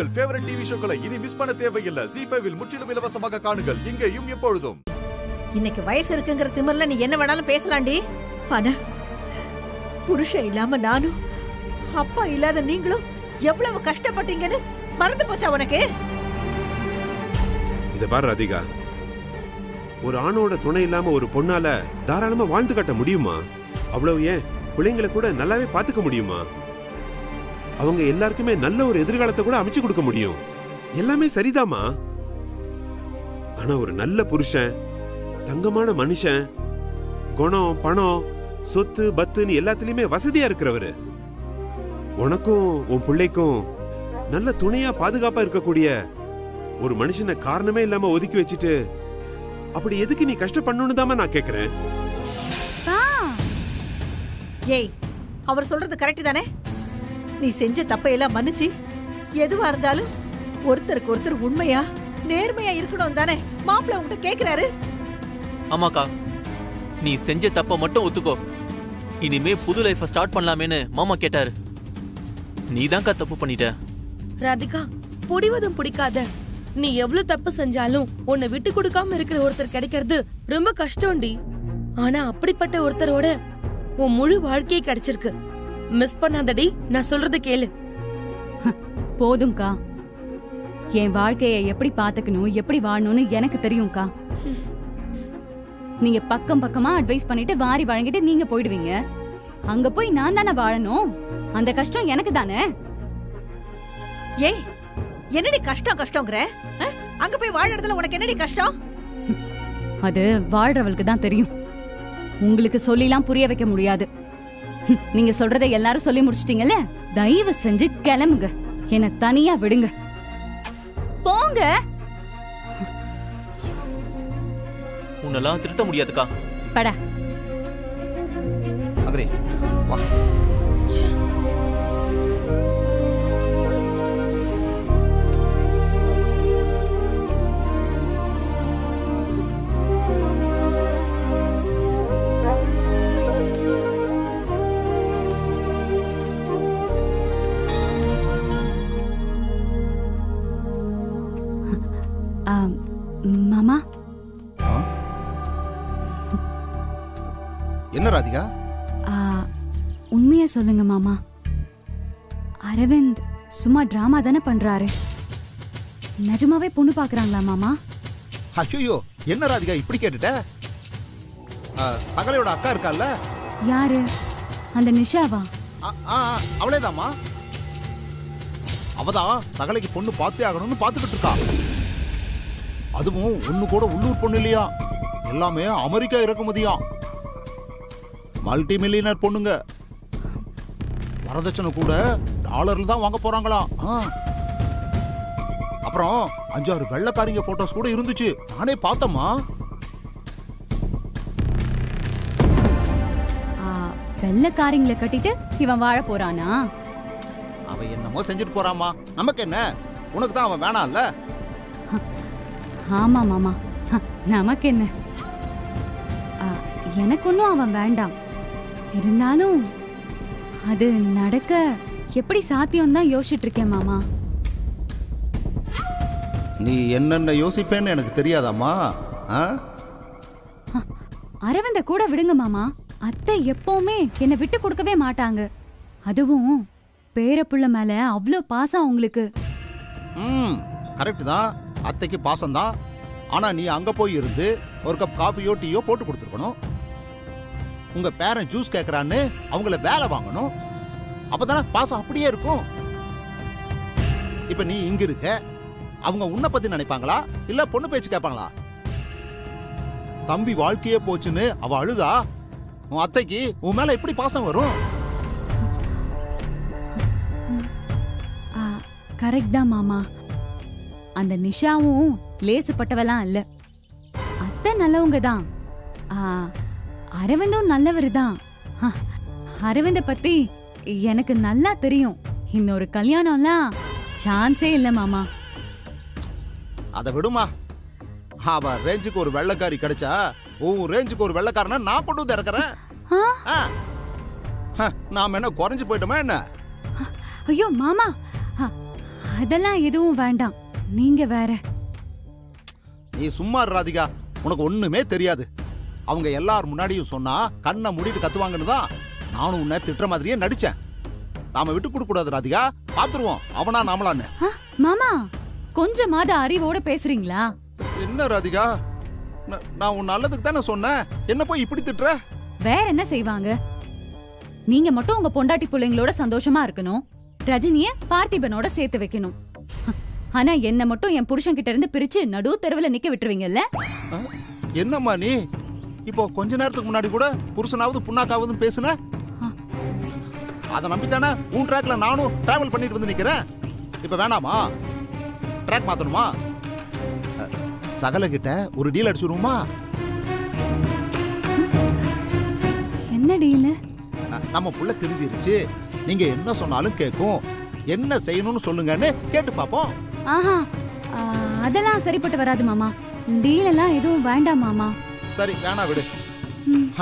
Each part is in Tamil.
உங்கள் ஃபேவரட் டிவி ஷோக்களை இனி மிஸ் பண்ண தேவையில்லை. Zee5 இல் முற்றிலும் இலவசமாக காணுங்கள். இங்கேயும் எப்பொழுதும். இன்னைக்கு வயசு இருக்குங்கிற திமிர்ல நீ என்ன வேணாலும் பேசலாண்டி. ஆனா புருஷன் இல்லாம நானும் அப்பா இல்லாத நீங்களும் எவ்வளவு கஷ்டப்பட்டீங்கன்னு மறந்து போச்சா உனக்கு? இத பாரு ராதிகா, ஒரு ஆணோட துணை இல்லாம ஒரு பொண்ணால தாராளமா வாழ்ந்து காட்ட முடியுமா? அவ்வளவு ஏன் பிள்ளைங்களை கூட நல்லாவே பாத்துக்க முடியுமா? அவங்க எல்லாருக்குமே நல்ல ஒரு எதிர்காலத்தை கூட அமைச்சு கொடுக்க முடியும். எல்லாமே சரிதாமா. ஆனா ஒரு நல்ல புருஷன், தங்கமான மனுஷன், குணம், பணம், சொத்து, பத்துன்னு எல்லாத்துலயுமே வசதியா இருக்கிறவரு, உனக்கும் உன் பிள்ளைக்கும் நல்ல துணையா பாதுகாப்பா இருக்கக்கூடிய ஒரு மனுஷனை காரணமே இல்லாம ஒதுக்கி வச்சுட்டு அப்படி எதுக்கு நீ கஷ்டப்படணும்னு தான் நான் கேக்குறேன். ஏய், அவர் சொல்றது கரெக்ட் தானே? நீ செஞ்ச தப்பையெல்லாம் மன்னிச்சு எதுவா இருந்தாலும் ஒருத்தருக்கு ஒருத்தர் உண்மையா நேர்மையா இருக்கணும் தானே மாப்பிள்ளை உங்ககிட்ட கேக்குறாரு. ஆமாக்கா, நீ செஞ்ச தப்ப மட்டும் ஒத்துக்கோ. இனிமே புது லைஃப் ஸ்டார்ட் பண்ணலாமேன்னு மாமா கேட்டாரு. நீதான்க்கா தப்பு பண்ணிட்ட. ராதிகா, புடிவதும் பிடிக்காத. நீ எவ்வளவு தப்பு செஞ்சாலும் உன்னை விட்டு கொடுக்காம இருக்கிற ஒருத்தர் கிடைக்கிறது ரொம்ப கஷ்டம்டி. ஆனா அப்படிப்பட்ட ஒருத்தரோட உன் முழு வாழ்க்கையே கிடைச்சிருக்கு. மிஸ் பண்ணாதடி, நான் சொல்றத கேளு. போதும்க்கா, என் வாழ்க்கைய எப்படி பாத்துக்கணும், எப்படி வாழணும்னு எனக்கு தெரியும்க்கா. நீங்க பக்கம் பக்கமா அட்வைஸ் பண்ணிட்டு வாரி வழங்கிட்டு நீங்க போயிடுவீங்க. அங்க போய் நான் தானே வாழணும். அந்த கஷ்டம் எனக்கு தானே. ஏய், என்னடி கஷ்டம் கஷ்டம்ங்கற? அங்க போய் வாழறதுல உனக்கு என்னடி கஷ்டம்? அது வாழ்றவளுக்கு தான் தெரியும். உங்களுக்கு சொல்லிலாம் புரிய வைக்க முடியாது. நீங்க சொல்றதை எல்லாரும் சொல்லி முடிச்சிட்டீங்கல்ல, தயவு செஞ்சு கிளம்புங்க. என்ன தனியா விடுங்க. போங்க. உன்னெல்லாம் திருத்த முடியாதுக்கா. படா. அங்கரே வா. மாமா. என்ன ராதிகா? உண்மையா சொல்லுங்க மாமா. அரவிந்த் சும்மா டிராமா தானே பண்றாரு. நிஜமாவே பொண்ணு பாக்குறாங்களா மாமா? ஐயோ, என்ன ராதிகா இப்படி கேட்டுட்ட? சகலையோட அக்கா இருக்கால்ல? யாரு? அந்த நிஷாவா? அவளேதாமா. அவதான் சகலைக்கு பொண்ணு பார்த்தே ஆகணும்னு பாத்துக்கிட்டு இருக்கா. அதுவும் ஒண்ணு கூட உள்ளூர் பொண்ணு இல்லையா, எல்லாமே அமெரிக்கா இறக்குமதியா. மல்டி மில்லியனர் பொண்ணுங்க. வரதட்சணை கூட டாலர்ல தான் வாங்க போறாங்களா. அப்புறம் 5-6 வெள்ளக்காரிங்க போட்டோஸ் கூட இருந்துச்சு, நானே பார்த்தம்மா. வெள்ளக்காரிங்களை கட்டிட்டு இவன் வாழ போறானா? அவ என்னமோ செஞ்சுட்டு போறாமா, நமக்கு என்ன? உனக்கு தான் அவன் வேணாம்ல. ஆமா மாமா, நமக்கு என்ன? எனக்கு ஒன்னும் அவன் வேண்டாம். இருந்தாலும் அது நடக்க எப்படி சாத்தியம் தான் யோசிச்சுட்டு இருக்கேன் மாமா. நீ என்னென்ன யோசிப்பேன்னு எனக்கு தெரியாதாமா. அரவிந்த கூட விடுங்க மாமா. அத்தை எப்பவுமே என்னை விட்டு கொடுக்கவே மாட்டாங்க. அதுவும் பேரப்புள்ள மேல அவ்வளோ பாசம் உங்களுக்கு. கரெக்ட் தான், அத்தைக்கு பாசம் தான். ஆனா நீ அங்க போய் இருந்து ஒரு கப் காபியோ டீயோ போட்டு கொடுத்துருக்கணும். உங்க பேரன் ஜூஸ் கேக்குறான்னு அவங்கள வேலை வாங்கணும். அப்பதானே பாசம் அப்படியே இருக்கும். இப்ப நீ இங்க இருக்க, அவங்க உன்னை பத்தி நினைப்பாங்களா இல்ல பொண்ணு பேச்சு கேட்பாங்களா? தம்பி வாழ்க்கையே போச்சுன்னு அவ அழுதா உன் அத்தைக்கு உன் மேல எப்படி பாசம் வரும்? கரெக்ட் தான் மாமா. அந்த நிஷாவும் லேசுப்பட்டவெல்லாம் இல்ல. அத்தை நல்லவங்க தான். அரவிந்தும் நல்லவர் தான். அரவிந்த பத்தி எனக்கு நல்லா தெரியும். இன்னொரு கல்யாணம்லாம் சான்ஸே இல்ல மாமா. அத விடுமா. அவ ரேஞ்சுக்கு ஒரு வெள்ளக்காரி கிடைச்சா உன் ரேஞ்சுக்கு ஒரு வெள்ளக்காரனை நான் கொண்டு வந்து இறக்குறேன். நாம என்ன குறைஞ்சு போயிட்டோமா என்ன? ஐயோ மாமா, அதெல்லாம் எதுவும் வேண்டாம். நீங்க வேற. நீ சும்மா இரு ராதிகா, உனக்கு ஒண்ணுமே தெரியாது. அவங்க எல்லார் முன்னாடியும் சொன்னா கண்ணை மூடிட்டு கத்துவாங்கன்னு தான் நானும் உன்னை திட்டுற மாதிரியே நடிச்சேன். நாம விட்டு கொடுக்க கூடாது ராதிகா, பாத்துருவோம் அவனா நாமளான்னு. மாமா கொஞ்சமாவது அறிவோட பேசுறீங்களா? என்ன ராதிகா, நான் உன் நல்லதுக்கு தானே சொன்னேன், என்ன போய் இப்படி திட்டுற? வேற என்ன செய்வாங்க? நீங்க மட்டும் உங்க பொண்டாட்டி பிள்ளைங்களோட சந்தோஷமா இருக்கணும், ரஜினிய பார்த்திபனோட சேர்த்து வைக்கணும். ஆனா என்ன மட்டும் என் புருஷன் கிட்ட இருந்து பிரிச்சு நடு தெருவுல நிக்க விட்டுருவீங்கல்ல? என்னம்மா நீ இப்போ கொஞ்ச நேரத்துக்கு முன்னாடி கூட புருஷனாவது புண்ணாக்காவதுன்னு பேசுன. அதை நம்பித்தானே உன் ட்ராக்ல நானும் டிராவல் பண்ணிட்டு வந்து நிக்கிறேன். இப்ப வேணாமா? ட்ராக் மாத்தணுமா? சகல கிட்ட ஒரு டீல் அடிச்சுருவோமா? என்ன டீல்? நம்ம புள்ள திருந்திருச்சு, நீங்க என்ன சொன்னாலும் கேட்கும், என்ன செய்யணும்னு சொல்லுங்கன்னு கேட்டு பாப்போம். ஆஹா, அதெல்லாம் சரிப்பட்டு வராது மாமா. டீல் எல்லாம் எதுவும் வேண்டாம் மாமா. சரி வேணா விடு.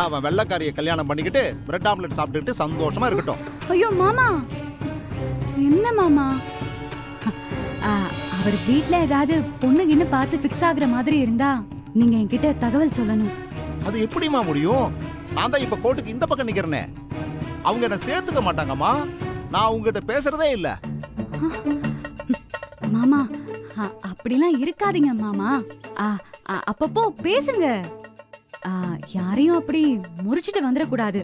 அவன் வெள்ளக்காரிய கல்யாணம் பண்ணிக்கிட்டு பிரெட் ஆம்லெட் சாப்பிட்டுட்டு சந்தோஷமா இருக்கட்டும். ஐயோ மாமா, என்ன மாமா? அவர் வீட்ல ஏதாவது பொண்ணுகின்னு பார்த்து பிக்ஸ் ஆகுற மாதிரி இருந்தா நீங்க என்கிட்ட தகவல் சொல்லணும். அது எப்படிமா முடியும்? நான் தான் இப்ப கோர்ட்டுக்கு இந்த பக்கம் நிக்கிறேனே. அவங்க என்ன சேர்த்துக்க மாட்டாங்கம்மா. நான் உங்ககிட்ட பேசுறதே இல்ல. மாமா அப்படிலாம் இருக்காதீங்க மாமா. அப்பப்போ பேசுங்க. யாரையும் அப்படி முறிச்சிட்டு வந்துடக்கூடாது.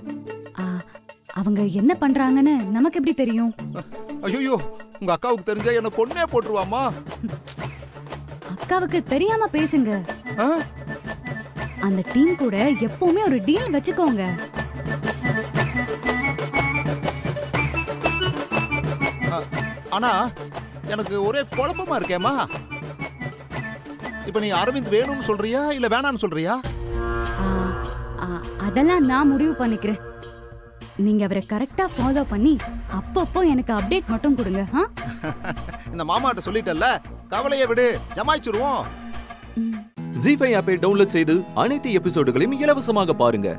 அவங்க என்ன பண்றாங்கன்னு நமக்கு எப்படி தெரியும்? ஐயோ, உங்க அக்காவுக்கு தெரிஞ்சா என்ன கொன்னே போட்டுருவாமா. அக்காவுக்கு தெரியாம பேசுங்க. அந்த டீம் கூட எப்பவுமே ஒரு டீல் வச்சுக்கோங்க. ஆனா எனக்கு ஒரே குழப்பமா இருக்கேம்மா. இப்ப நீ அரவிந்த் வேணும்னு சொல்றியா இல்ல வேணான்னு சொல்றியா? அதெல்லாம் நான் முடிவு பண்ணிக்கிறேன். நீங்க அவரை கரெக்டா ஃபாலோ பண்ணி அப்பப்போ எனக்கு அப்டேட் மட்டும் கொடுங்க. இந்த மாமாட்ட சொல்லிட்டல்ல, கவலையை விடு, ஜமாய்ச்சிருவோம். ஜீ5 ஆப்பை டவுன்லோட் செய்து அனைத்து எபிசோடுகளையும் இலவசமாக பாருங்க.